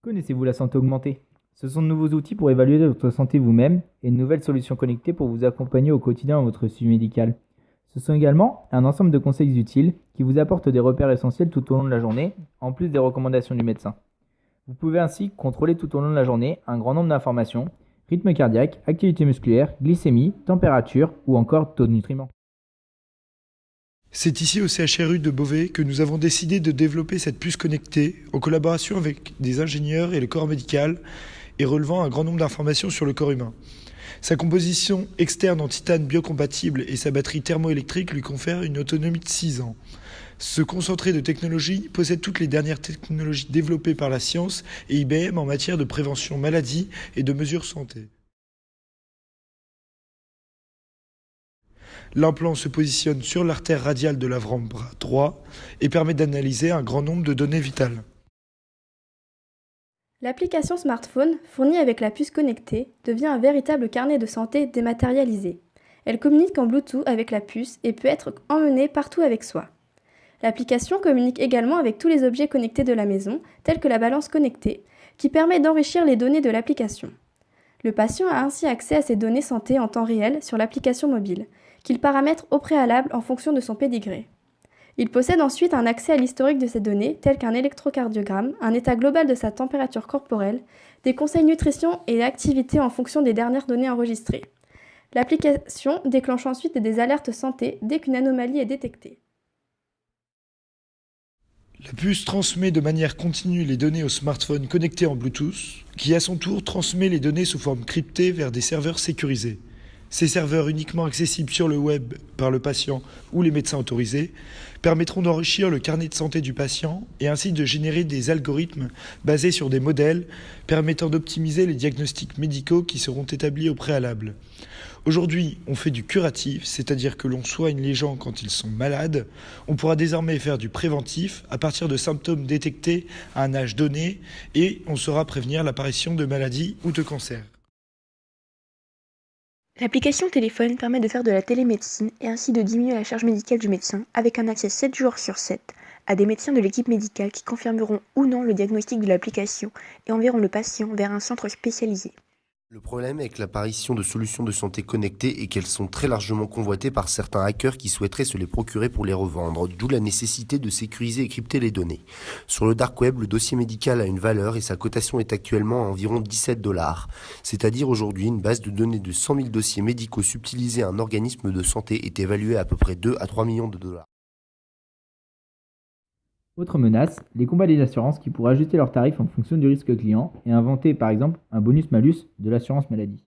Connaissez-vous la santé augmentée? Ce sont de nouveaux outils pour évaluer votre santé vous-même et de nouvelles solutions connectées pour vous accompagner au quotidien dans votre suivi médical. Ce sont également un ensemble de conseils utiles qui vous apportent des repères essentiels tout au long de la journée, en plus des recommandations du médecin. Vous pouvez ainsi contrôler tout au long de la journée un grand nombre d'informations: rythme cardiaque, activité musculaire, glycémie, température ou encore taux de nutriments. C'est ici au CHRU de Beauvais que nous avons décidé de développer cette puce connectée en collaboration avec des ingénieurs et le corps médical et relevant un grand nombre d'informations sur le corps humain. Sa composition externe en titane biocompatible et sa batterie thermoélectrique lui confèrent une autonomie de 6 ans. Ce concentré de technologie possède toutes les dernières technologies développées par la science et IBM en matière de prévention maladie et de mesures santé. L'implant se positionne sur l'artère radiale de l'avant-bras droit et permet d'analyser un grand nombre de données vitales. L'application smartphone, fournie avec la puce connectée, devient un véritable carnet de santé dématérialisé. Elle communique en Bluetooth avec la puce et peut être emmenée partout avec soi. L'application communique également avec tous les objets connectés de la maison, tels que la balance connectée, qui permet d'enrichir les données de l'application. Le patient a ainsi accès à ses données santé en temps réel sur l'application mobile, qu'il paramètre au préalable en fonction de son pédigré. Il possède ensuite un accès à l'historique de ces données, tel qu'un électrocardiogramme, un état global de sa température corporelle, des conseils nutrition et activité en fonction des dernières données enregistrées. L'application déclenche ensuite des alertes santé dès qu'une anomalie est détectée. La puce transmet de manière continue les données au smartphone connecté en Bluetooth, qui à son tour transmet les données sous forme cryptée vers des serveurs sécurisés. Ces serveurs uniquement accessibles sur le web par le patient ou les médecins autorisés permettront d'enrichir le carnet de santé du patient et ainsi de générer des algorithmes basés sur des modèles permettant d'optimiser les diagnostics médicaux qui seront établis au préalable. Aujourd'hui, on fait du curatif, c'est-à-dire que l'on soigne les gens quand ils sont malades. On pourra désormais faire du préventif à partir de symptômes détectés à un âge donné et on saura prévenir l'apparition de maladies ou de cancers. L'application téléphone permet de faire de la télémédecine et ainsi de diminuer la charge médicale du médecin avec un accès 7 jours sur 7 à des médecins de l'équipe médicale qui confirmeront ou non le diagnostic de l'application et enverront le patient vers un centre spécialisé. Le problème avec l'apparition de solutions de santé connectées est qu'elles sont très largement convoitées par certains hackers qui souhaiteraient se les procurer pour les revendre, d'où la nécessité de sécuriser et crypter les données. Sur le dark web, le dossier médical a une valeur et sa cotation est actuellement à environ 17 $, c'est-à-dire aujourd'hui une base de données de 100 000 dossiers médicaux subtilisés à un organisme de santé est évaluée à peu près 2 à 3 millions de dollars. Autre menace, les compagnies d'assurance qui pourraient ajuster leurs tarifs en fonction du risque client et inventer par exemple un bonus-malus de l'assurance maladie.